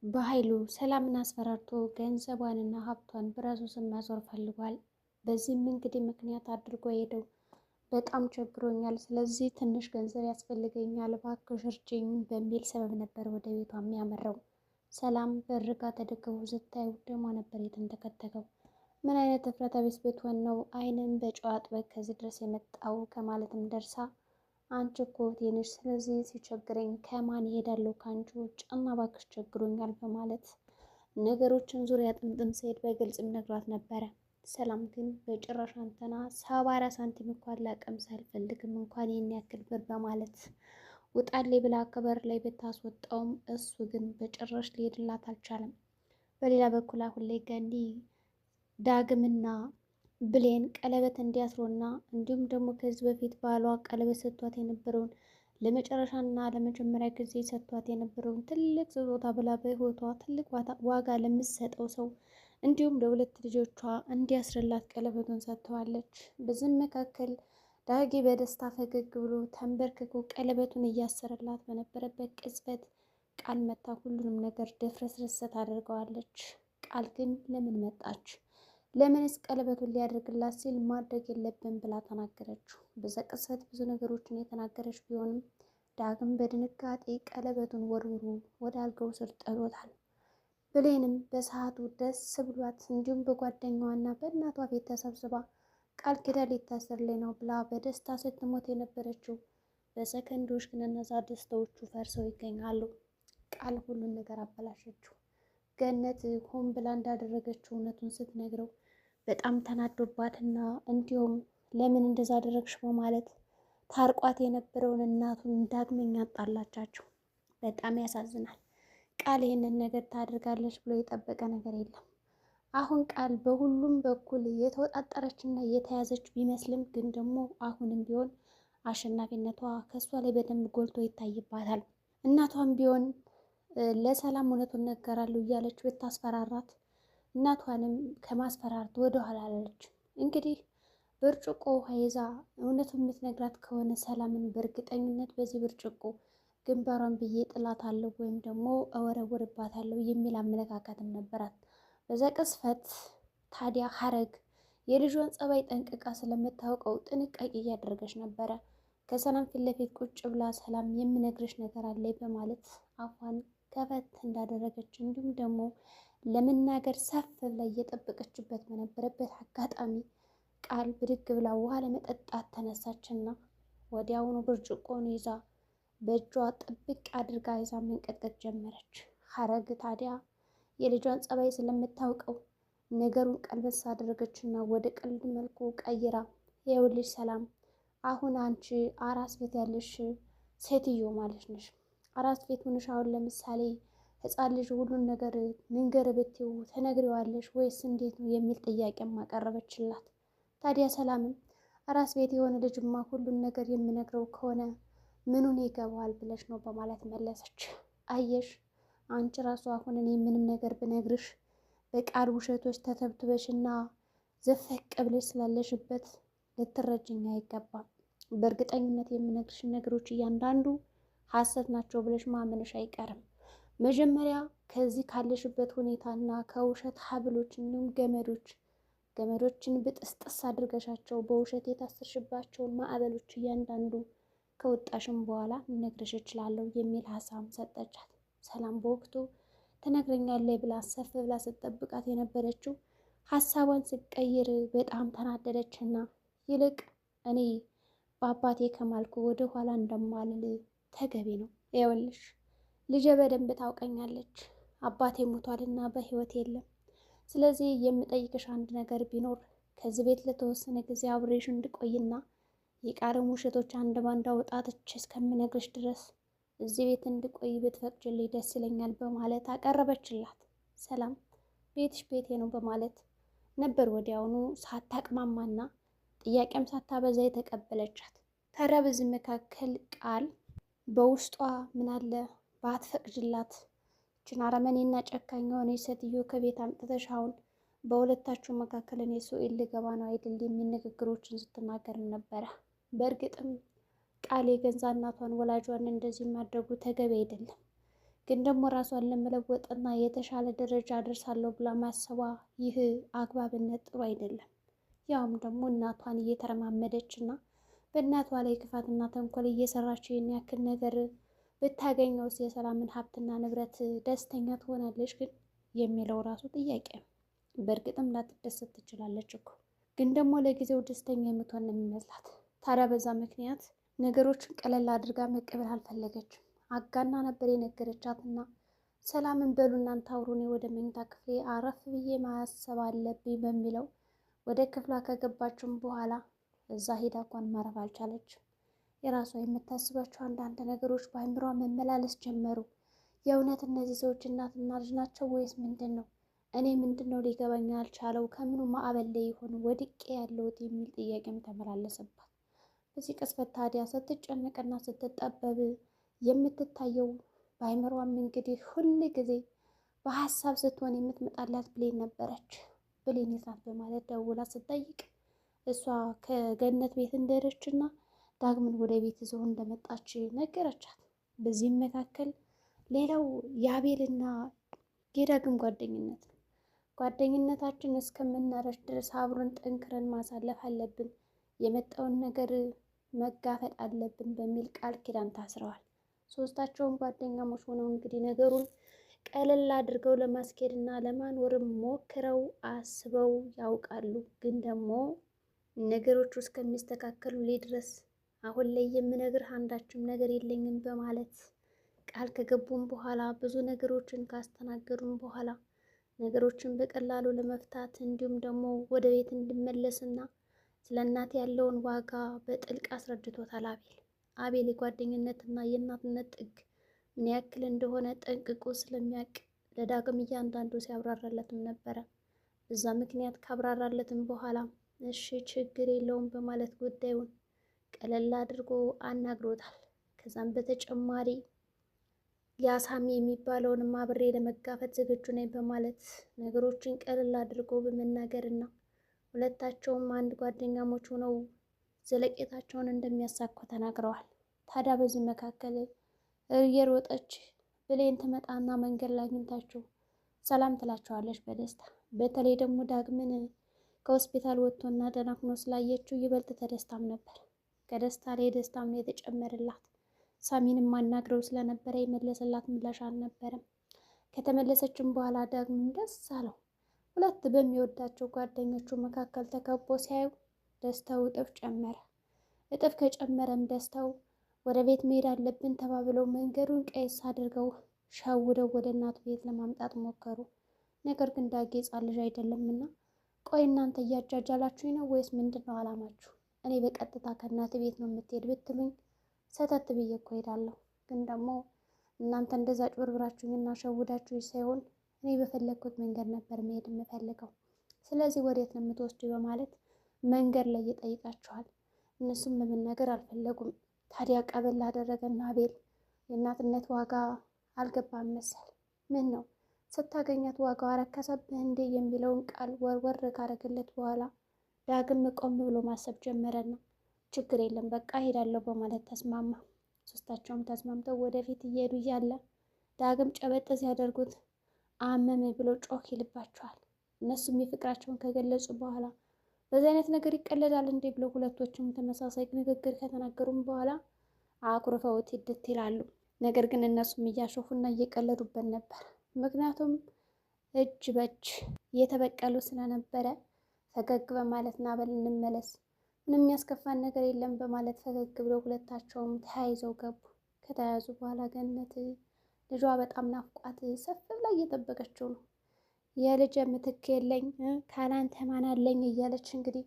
በኃይሉ ሰላምን አስፈራርቶ ገንዘቧንና ሀብቷን በራሱ ስም ማዞር ፈልጓል። በዚህም እንግዲህ ምክንያት አድርጎ ሄደው በጣም ቸግሮኛል፣ ስለዚህ ትንሽ ገንዘብ ያስፈልገኛል፣ እባክሽ እርጅኝ በሚል ሰበብ ነበር ወደ ቤቷ የሚያመራው። ሰላም በርጋ ተደግፎ ስታዩ ደሟ ነበር የተንተከተከው። ምን አይነት እፍረተ ቢስ ብትሆን ነው አይንን በጨው አጥበህ ከዚህ ድረስ የመጣው ከማለትም ደርሳ አንቺ እኮ ትንሽ ስለዚህ ሲቸግረኝ ከማን ይሄዳለሁ ከአንቺ ውጭ እና እባክሽ ቸግሮኛል በማለት ነገሮችን ዙሪያ ጥምጥም ሲሄድ በግልጽም ነግሯት ነበረ። ሰላም ግን በጭራሽ አንተና 74 ሳንቲም እንኳን ላቀምስ አልፈልግም እንኳን ይህን ያክል ብር በማለት ውጣሌ ብላ ከበር ላይ ብታስወጣውም እሱ ግን በጭራሽ ሊሄድላት አልቻለም። በሌላ በኩል አሁን ላይ ገኒ ዳግምና ብሌን ቀለበት እንዲያስሩና እንዲሁም ደግሞ ከዚህ በፊት ባሏ ቀለበት ሰጥቷት የነበረውን ለመጨረሻና ለመጀመሪያ ጊዜ ሰጥቷት የነበረውን ትልቅ ስጦታ ብላ በህይወቷ ትልቅ ዋጋ ለምትሰጠው ሰው እንዲሁም ለሁለት ልጆቿ እንዲያስርላት ቀለበቱን ሰጥተዋለች። በዚህም መካከል ዳጊ በደስታ ፈገግ ብሎ ተንበርክኮ ቀለበቱን እያሰረላት በነበረበት ቅጽበት ቃል መታ ሁሉንም ነገር ደፍረስረሰት አድርገዋለች። ቃል ግን ለምን መጣች? ለምንስ ቀለበቱን ሊያደርግላት ሲል ማድረግ የለብን ብላ ተናገረችው። በዛ ቅጽበት ብዙ ነገሮችን የተናገረች ቢሆንም ዳግም በድንጋጤ ቀለበቱን ወርውሮ ወደ አልጋው ስር ጥሎታል። ብሌንም በሰዓቱ ደስ ብሏት እንዲሁም በጓደኛዋና በእናቷ ቤት ተሰብስባ ቃል ኪዳን ሊታሰርልኝ ነው ብላ በደስታ ስትሞት የነበረችው በሰከንዶች ግን እነዛ ደስታዎቹ ፈርሰው ይገኛሉ። ቃል ሁሉን ነገር አበላሸችው። ገነት ሆን ብላ እንዳደረገችው እውነቱን ስትነግረው በጣም ተናዶባትና እንዲሁም ለምን እንደዛ አደረግሽ በማለት ታርቋት የነበረውን እናቱን ዳግመኛ አጣላቻቸው። በጣም ያሳዝናል። ቃል ይህንን ነገር ታደርጋለች ብሎ የጠበቀ ነገር የለም። አሁን ቃል በሁሉም በኩል የተወጣጠረችና የተያዘች ቢመስልም ግን ደግሞ አሁንም ቢሆን አሸናፊነቷ ከእሷ ላይ በደንብ ጎልቶ ይታይባታል። እናቷም ቢሆን ለሰላም እውነቱን ነገራለሁ እያለች ብታስፈራራት እናቷንም ከማስፈራራት ወደ ኋላ አላለች። እንግዲህ ብርጭቆ ውሃ ይዛ እውነቱን የምትነግራት ከሆነ ሰላምን በእርግጠኝነት በዚህ ብርጭቆ ግንባሯን ብዬ ጥላታለሁ ወይም ደግሞ እወረውርባታለሁ የሚል አመለካከትም ነበራት። በዛ ቅስፈት ታዲያ ሀረግ የልጇን ጸባይ ጠንቅቃ ስለምታውቀው ጥንቃቄ እያደረገች ነበረ። ከሰላም ፊት ለፊት ቁጭ ብላ ሰላም የምነግርሽ ነገር አለኝ በማለት አፏን ከፈት እንዳደረገች እንዲሁም ደግሞ ለመናገር ሰፍ ብላ እየጠበቀችበት በነበረበት አጋጣሚ ቃል ብድግ ብላ ውሃ ለመጠጣት ተነሳችና ወዲያውኑ ብርጭቆን ይዛ በእጇ ጥብቅ አድርጋ ይዛ መንቀጥቀጥ ጀመረች። ሀረግ ታዲያ የልጇን ጸባይ ስለምታውቀው ነገሩን ቀልበስ አደረገችና ወደ ቀልድ መልኩ ቀይራ ይኸውልሽ ሰላም፣ አሁን አንቺ አራስ ቤት ያለሽ ሴትዮ ማለት ነሽ። አራስ ቤት ሆነሽ አሁን ለምሳሌ ህፃን ልጅ ሁሉን ነገር ንገር ብትይው ተነግሪዋለሽ ወይስ እንዴት ነው የሚል ጥያቄም አቀረበችላት። ታዲያ ሰላምም አራስ ቤት የሆነ ልጅማ ሁሉን ነገር የምነግረው ከሆነ ምኑን ይገባዋል ብለሽ ነው በማለት መለሰች። አየሽ አንቺ ራሱ አሁን እኔ ምንም ነገር ብነግርሽ በቃል ውሸቶች ተተብትበሽና ዘፈቅ ብለሽ ስላለሽበት ልትረጅኝ አይገባም። በእርግጠኝነት የምነግርሽ ነገሮች እያንዳንዱ ሐሰት ናቸው ብለሽ ማመንሽ አይቀርም። መጀመሪያ ከዚህ ካለሽበት ሁኔታና ከውሸት ሀብሎች እንዲሁም ገመዶችን ብጥስጥስ አድርገሻቸው በውሸት የታሰርሽባቸውን ማዕበሎች እያንዳንዱ ከወጣሽም በኋላ ልነግርሽ እችላለሁ የሚል ሀሳብ ሰጠቻት። ሰላም በወቅቱ ትነግረኛለች ብላ ሰፍ ብላ ስትጠብቃት የነበረችው ሀሳቧን ስትቀይር በጣም ተናደደችና ይልቅ እኔ በአባቴ ከማልኩ ወደ ኋላ እንደማልል ተገቢ ነው። ይኸውልሽ ልጄ በደንብ ታውቀኛለች። አባቴ ሞቷልና በህይወት የለም። ስለዚህ የምጠይቅሽ አንድ ነገር ቢኖር ከዚህ ቤት ለተወሰነ ጊዜ አብሬሽ እንድቆይና የቃረሙ ውሸቶች አንድ ባንድ አውጣትሽ እስከምነግርሽ ድረስ እዚህ ቤት እንድቆይ ብትፈቅጂልኝ ደስ ይለኛል በማለት አቀረበችላት። ሰላም ቤትሽ ቤቴ ነው በማለት ነበር ወዲያውኑ ሳታቅማማና ጥያቄም ሳታበዛ የተቀበለቻት። ታዲያ በዚህ መካከል ቃል በውስጧ ምን አለ ባትፈቅጅላት ይችን አረመኔና ጨካኝ የሆነ ሴትዮ ከቤት አምጥተሽ አሁን በሁለታችሁ መካከል እኔ ሱኢል ልገባ ነው አይደል የሚል ንግግሮችን ስትናገርም ነበረ። በእርግጥም ቃል የገንዛ እናቷን ወላጇን እንደዚህ ማድረጉ ተገቢ አይደለም። ግን ደግሞ ራሷን ለመለወጥና የተሻለ ደረጃ አደርሳለሁ ብላ ማሰቧ ይህ አግባብነት ጥሩ አይደለም። ያውም ደግሞ እናቷን እየተረማመደች እና በእናቷ ላይ ክፋትና ተንኮል እየሰራች ይህን ያክል ነገር ብታገኘውስ የሰላምን ሀብትና ንብረት ደስተኛ ትሆናለች ግን የሚለው ራሱ ጥያቄ ነው። በእርግጥም ላትደሰት ትችላለች እኮ፣ ግን ደግሞ ለጊዜው ደስተኛ የምትሆን ነው የሚመስላት። ታዲያ በዛ ምክንያት ነገሮችን ቀለል አድርጋ መቀበል አልፈለገችም። አጋና ነበር የነገረቻትና ሰላምን በሉ እናንተ አውሩ፣ እኔ ወደ መኝታ ክፍሌ አረፍ ብዬ ማሰብ አለብኝ በሚለው ወደ ክፍሏ ከገባችም በኋላ እዛ ሄዳ እንኳን ማረፍ አልቻለችም። የራሷ የምታስባቸው አንዳንድ ነገሮች በአይምሯ መመላለስ ጀመሩ። የእውነት እነዚህ ሰዎች እናትና ልጅ ናቸው ወይስ ምንድን ነው? እኔ ምንድን ነው ሊገባኝ አልቻለው? ከምኑ ማዕበል ላይ የሆኑ ወድቄ ያለሁት የሚል ጥያቄም ተመላለሰባት። በዚህ ቅጽበት ታዲያ ስትጨነቅና ስትጠበብ የምትታየው በአይምሯም እንግዲህ ሁል ጊዜ በሀሳብ ስትሆን የምትመጣላት ብሌን ነበረች። ብሌን የት ናት በማለት ደውላ ስትጠይቅ እሷ ከገነት ቤት እንደሄደችና ዳግምን ወደ ቤት ይዘው እንደመጣች ነገረቻት። በዚህም መካከል ሌላው የአቤልና የዳግም ጓደኝነት ነው። ጓደኝነታችን እስከምናረጅ ድረስ አብረን ጠንክረን ማሳለፍ አለብን፣ የመጣውን ነገር መጋፈጥ አለብን በሚል ቃል ኪዳን ታስረዋል። ሶስታቸውም ጓደኛሞች ሆነው እንግዲህ ነገሩን ቀለል አድርገው ለማስኬድ እና ለማኖርም ሞክረው አስበው ያውቃሉ። ግን ደግሞ ነገሮቹ እስከሚስተካከሉ ድረስ አሁን ላይ የምነግርህ አንዳችም ነገር የለኝም በማለት ቃል ከገቡም በኋላ ብዙ ነገሮችን ካስተናገዱም በኋላ ነገሮችን በቀላሉ ለመፍታት እንዲሁም ደግሞ ወደ ቤት እንድመለስና ስለ እናት ያለውን ዋጋ በጥልቅ አስረድቶታል አቤል። አቤል የጓደኝነትና የእናትነት ጥግ ምን ያክል እንደሆነ ጠንቅቆ ስለሚያውቅ ለዳግም እያንዳንዱ ሲያብራራለትም ነበረ። በዛ ምክንያት ካብራራለትም በኋላ እሺ ችግር የለውም በማለት ጉዳዩን ቀለል አድርጎ አናግሮታል። ከዛም በተጨማሪ ያሳሚ የሚባለውንም አብሬ ለመጋፈጥ ዝግጁ ነኝ በማለት ነገሮችን ቀለል አድርጎ በመናገርና ሁለታቸውም አንድ ጓደኛሞች ሆነው ዘለቄታቸውን እንደሚያሳኩ ተናግረዋል። ታዲያ በዚህ መካከል እየሮጠች ብሌን ትመጣና መንገድ ላይ አግኝታቸው ሰላም ትላቸዋለች በደስታ። በተለይ ደግሞ ዳግምን ከሆስፒታል ወጥቶና ደህና ሆኖ ስላየችው ይበልጥ ተደስታም ነበር። ከደስታ ላይ ደስታም ነው የተጨመረላት። ሳሚንም አናግረው ስለነበረ የመለሰላት ምላሽ አልነበረም። ከተመለሰችም በኋላ ዳግምም ደስ አለው። ሁለት በሚወዳቸው ጓደኞቹ መካከል ተከቦ ሲያዩ ደስታው እጥፍ ጨመረ። እጥፍ ከጨመረም ደስታው ወደ ቤት መሄድ አለብን ተባብለው መንገዱን ቀይስ አድርገው ሸውደው ወደ እናቱ ቤት ለማምጣት ሞከሩ። ነገር ግን ዳጌ ሕፃን ልጅ አይደለምና ቆይ እናንተ እያጃጃላችሁኝ ነው ወይስ ምንድን ነው አላማችሁ? እኔ በቀጥታ ከእናት ቤት ነው የምትሄድ ብትሉኝ ሰተት ብዬ እኮ ሄዳለሁ። ግን ደግሞ እናንተ እንደዛ ጭበርብራችሁኝና ሸውዳችሁ ሳይሆን እኔ በፈለግኩት መንገድ ነበር መሄድ የምፈልገው። ስለዚህ ወዴት ነው የምትወስዱ በማለት መንገድ ላይ ይጠይቃችኋል። እነሱም ለመናገር አልፈለጉም። ታዲያ ቀበል አደረገና አቤል የእናትነት ዋጋ አልገባም መሰል። ምን ነው ስታገኛት ዋጋው አረከሰብህ እንዴ የሚለውን ቃል ወርወር ካረገለት በኋላ ዳግም ቆም ብሎ ማሰብ ጀመረና ችግር የለም በቃ ሄዳለሁ በማለት ተስማማ። ሶስታቸውም ተስማምተው ወደፊት እየሄዱ እያለ ዳግም ጨበጥ ሲያደርጉት አመመ ብሎ ጮክ ይልባቸዋል። እነሱም የፍቅራቸውን ከገለጹ በኋላ በዚህ አይነት ነገር ይቀለዳል እንዴ ብለው ሁለቶችም ተመሳሳይ ንግግር ከተናገሩም በኋላ አኩርፈውት ይድት ይላሉ። ነገር ግን እነሱም እያሾፉና እየቀለዱበት ነበር። ምክንያቱም እጅ በእጅ እየተበቀሉ ስለነበረ ፈገግ በማለት ና በል እንመለስ፣ ምንም የሚያስከፋን ነገር የለም በማለት ፈገግ ብለው ሁለታቸውም ተያይዘው ገቡ። ከተያያዙ በኋላ ገነት ልጇ በጣም ናፍቋት ሰፍ ብላ እየጠበቀችው ነው። የልጅ ምትክ የለኝ ካላንተ ማን አለኝ እያለች እንግዲህ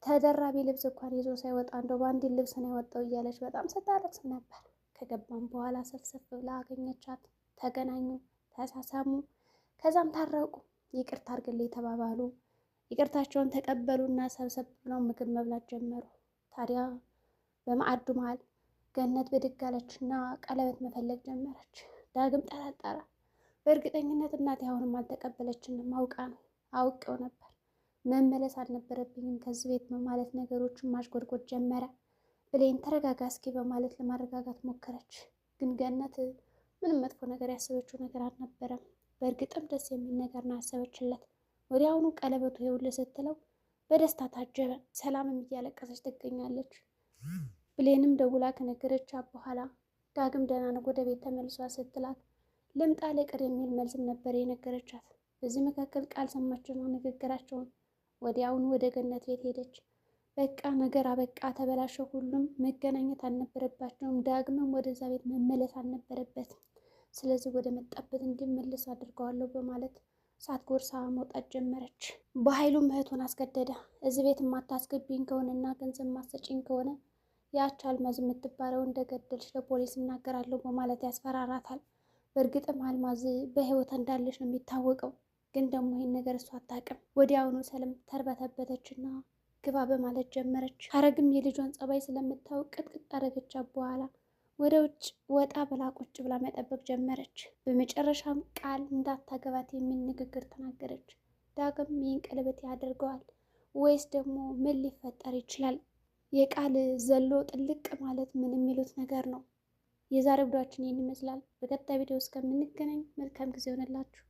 ተደራቢ ልብስ እንኳን ይዞ ሳይወጣ እንደው በአንድ ልብስ ነው የወጣው እያለች በጣም ስታለቅስ ነበር። ከገባም በኋላ ሰፍሰፍ ብላ አገኘቻት። ተገናኙ፣ ተሳሳሙ፣ ከዛም ታረቁ። ይቅርታ አድርግልኝ ተባባሉ። ይቅርታቸውን ተቀበሉና ሰብሰብ ብለው ምግብ መብላት ጀመሩ። ታዲያ በማዕዱ መሃል ገነት ብድግ አለችና ቀለበት መፈለግ ጀመረች። ዳግም ጠረጠረ። በእርግጠኝነት እናቴ አሁንም አልተቀበለችንም፣ አውቃ ነው፣ አውቄው ነበር፣ መመለስ አልነበረብኝም ከዚህ ቤት በማለት ነገሮችን ማሽጎድጎድ ጀመረ። ብሌን ተረጋጋ እስኪ በማለት ለማረጋጋት ሞከረች። ግን ገነት ምንም መጥፎ ነገር ያሰበችው ነገር አልነበረም። በእርግጥም ደስ የሚል ነገር ነው ያሰበችለት። ወዲያውኑ ቀለበቱ ይኸውልህ ስትለው በደስታ ታጀበ። ሰላምም እያለቀሰች ትገኛለች። ብሌንም ደውላ ከነገረቻት በኋላ ዳግም ደህና ነው ወደ ቤት ተመልሷ ስትላት ልምጣ ልቅር የሚል መልስም ነበር የነገረቻት። በዚህ መካከል ቃል ሰማችና ንግግራቸውን ወዲያውኑ ወደ ገነት ቤት ሄደች። በቃ ነገር አበቃ፣ ተበላሸ። ሁሉም መገናኘት አልነበረባቸውም። ዳግምም ወደዛ ቤት መመለስ አልነበረበትም። ስለዚህ ወደ መጣበት እንዲመለስ አድርገዋለሁ በማለት ሳትጎርሳ መውጣት ጀመረች። በኃይሉም እህቱን አስገደደ። እዚህ ቤት የማታስገቢኝ ከሆነና ገንዘብ ማሰጪኝ ከሆነ ያች አልማዝ የምትባለው እንደገደልሽ ለፖሊስ እናገራለሁ በማለት ያስፈራራታል። በእርግጥም አልማዝ በህይወት እንዳለች ነው የሚታወቀው፣ ግን ደግሞ ይህን ነገር እሷ አታውቅም። ወዲያውኑ ሰላም ተርበተበተችና ግባ በማለት ጀመረች። ሐረግም የልጇን ጸባይ ስለምታውቅ ቅጥቅጥ አደረገቻት። በኋላ ወደ ውጭ ወጣ ብላ ቁጭ ብላ መጠበቅ ጀመረች። በመጨረሻም ቃል እንዳታገባት የሚል ንግግር ተናገረች። ዳግም ይህን ቀለበት ያደርገዋል ወይስ ደግሞ ምን ሊፈጠር ይችላል? የቃል ዘሎ ጥልቅ ማለት ምን የሚሉት ነገር ነው? የዛሬ ቪዲዮአችን ይህን ይመስላል። በቀጣይ ቪዲዮ እስከምንገናኝ መልካም ጊዜ ይሆንላችሁ።